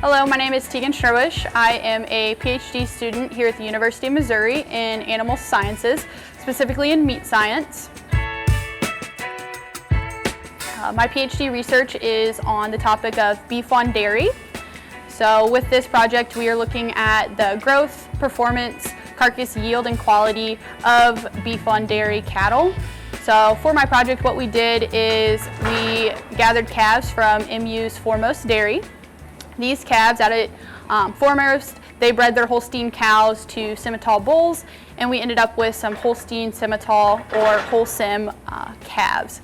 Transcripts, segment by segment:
Hello, my name is Teagan Schnurbusch. I am a PhD student here at the University of Missouri in animal sciences, specifically in meat science. My PhD research is on the topic of beef on dairy. So with this project, we are looking at the growth, performance, carcass yield, and quality of beef on dairy cattle. So for my project, what we did is we gathered calves from MU's Foremost Dairy. These calves out at Foremost, they bred their Holstein cows to Simmental bulls, and we ended up with some Holstein Simmental or Wholesem calves.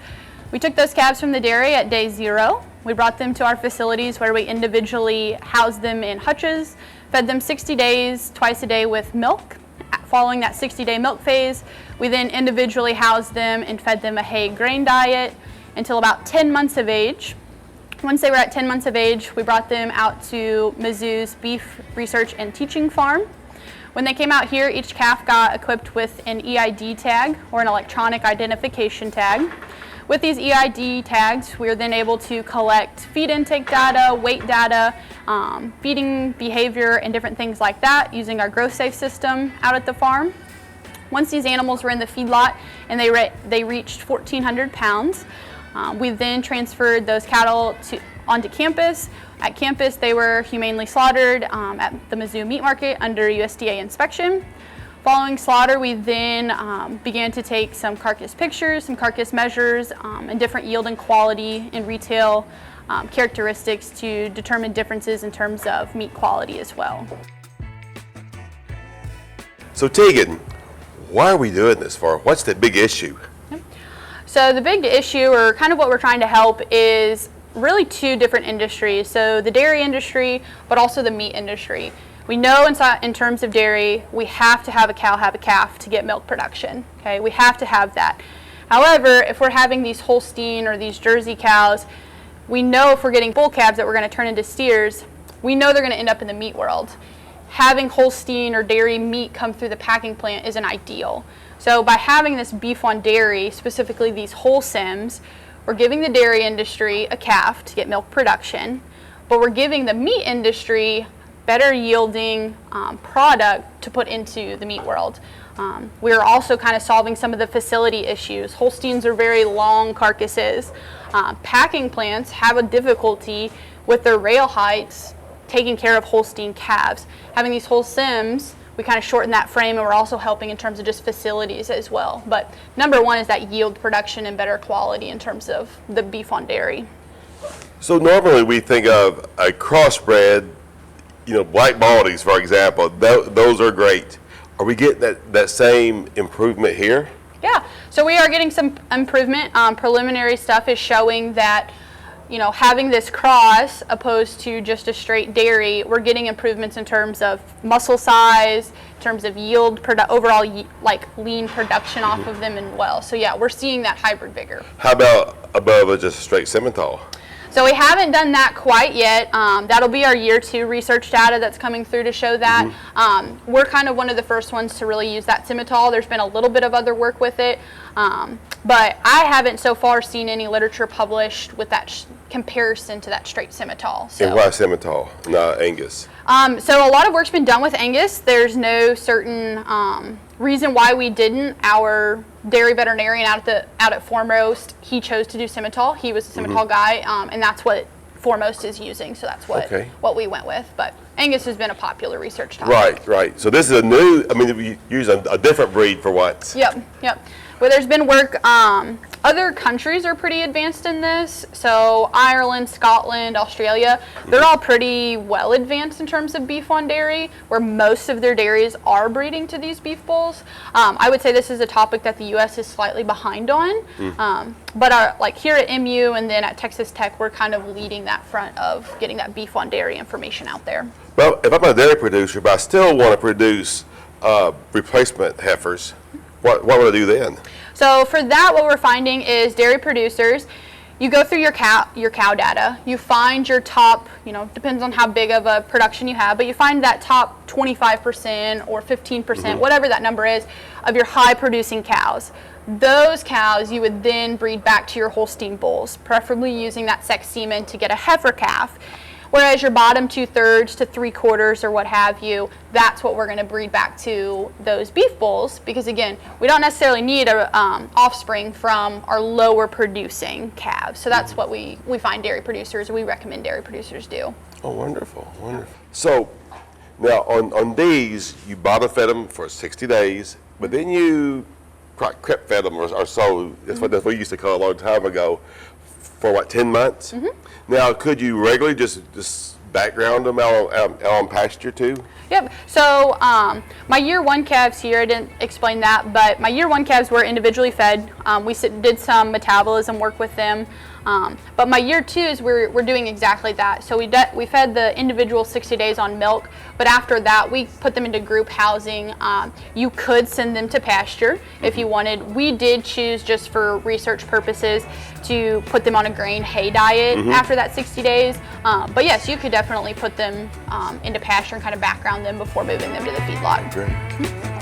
We took those calves from the dairy at day 0. We brought them to our facilities where we individually housed them in hutches, fed them 60 days, twice a day with milk. Following that 60-day milk phase, we then individually housed them and fed them a hay grain diet until about 10 months of age. Once they were at 10 months of age, we brought them out to Mizzou's Beef Research and Teaching Farm. When they came out here, each calf got equipped with an EID tag, or an electronic identification tag. With these EID tags, we were then able to collect feed intake data, weight data, feeding behavior, and different things like that using our GrowSafe system out at the farm. Once these animals were in the feedlot and they reached 1,400 pounds, we then transferred those cattle onto campus. At campus, they were humanely slaughtered at the Mizzou Meat Market under USDA inspection. Following slaughter, we then began to take some carcass pictures, some carcass measures, and different yield and quality and retail characteristics to determine differences in terms of meat quality as well. So Teagan, why are we doing this for? What's the big issue? So the big issue, or kind of what we're trying to help, is really two different industries. So the dairy industry, but also the meat industry. We know in terms of dairy, we have to have a cow have a calf to get milk production. Okay, we have to have that. However, if we're having these Holstein or these Jersey cows, we know if we're getting bull calves that we're going to turn into steers, we know they're going to end up in the meat world. Having Holstein or dairy meat come through the packing plant isn't ideal. So by having this beef on dairy, specifically these Wholesems, we're giving the dairy industry a calf to get milk production, but we're giving the meat industry better yielding product to put into the meat world. We're also kind of solving some of the facility issues. Holsteins are very long carcasses. Packing plants have a difficulty with their rail heights taking care of Holstein calves. Having these Wholesems, we kind of shorten that frame, and we're also helping in terms of just facilities as well. But number one is that yield production and better quality in terms of the beef on dairy. So normally we think of a crossbred, black baldies, for example. Those are great. Are we getting that same improvement here? Yeah, so we are getting some improvement. Preliminary stuff is showing that having this cross opposed to just a straight dairy, we're getting improvements in terms of muscle size, in terms of yield, overall lean production off of them as well. So yeah, we're seeing that hybrid vigor. How about above just a straight Simmental? So we haven't done that quite yet. That'll be our year 2 research data that's coming through to show that. We're kind of one of the first ones to really use that Simmental. There's been a little bit of other work with it, but I haven't so far seen any literature published with that comparison to that straight Simmental. So. And why Simmental, not Angus? So a lot of work's been done with Angus. There's no certain reason why we didn't. Our dairy veterinarian out at Foremost, he chose to do Simmental. He was a Simmental guy, and that's what Foremost is using. So that's what we went with. But Angus has been a popular research topic. Right. So this is we use a different breed for once. Yep. Well, there's been work, other countries are pretty advanced in this. So Ireland, Scotland, Australia, they're all pretty well advanced in terms of beef on dairy, where most of their dairies are breeding to these beef bulls. I would say this is a topic that the U.S. is slightly behind on. But here at MU and then at Texas Tech, we're kind of leading that front of getting that beef on dairy information out there. Well, if I'm a dairy producer, but I still want to produce replacement heifers, what would I do then? So for that, what we're finding is dairy producers, you go through your cow data, you find your top, depends on how big of a production you have, but you find that top 25% or 15%, whatever that number is, of your high producing cows. Those cows you would then breed back to your Holstein bulls, preferably using that sex semen to get a heifer calf. Whereas your bottom 2/3 to 3/4 or what have you, that's what we're going to breed back to those beef bulls, because again, we don't necessarily need a offspring from our lower producing calves. So that's what we find dairy producers, we recommend dairy producers do. Oh, wonderful, wonderful. So now on these, you bottom fed them for 60 days, but then you crepe fed them or so. That's what we used to call a long time ago, for what, 10 months? Now, could you regularly just background them out on pasture too? Yep. So my year 1 calves here, I didn't explain that, but my year 1 calves were individually fed. We did some metabolism work with them. But my year 2s, we're doing exactly that. So we fed the individual 60 days on milk, but after that we put them into group housing. You could send them to pasture if you wanted. We did choose, just for research purposes, to put them on a grain hay diet after that 60 days. But yes, you could definitely put them into pasture and kind of background them before moving them to the feedlot. Great.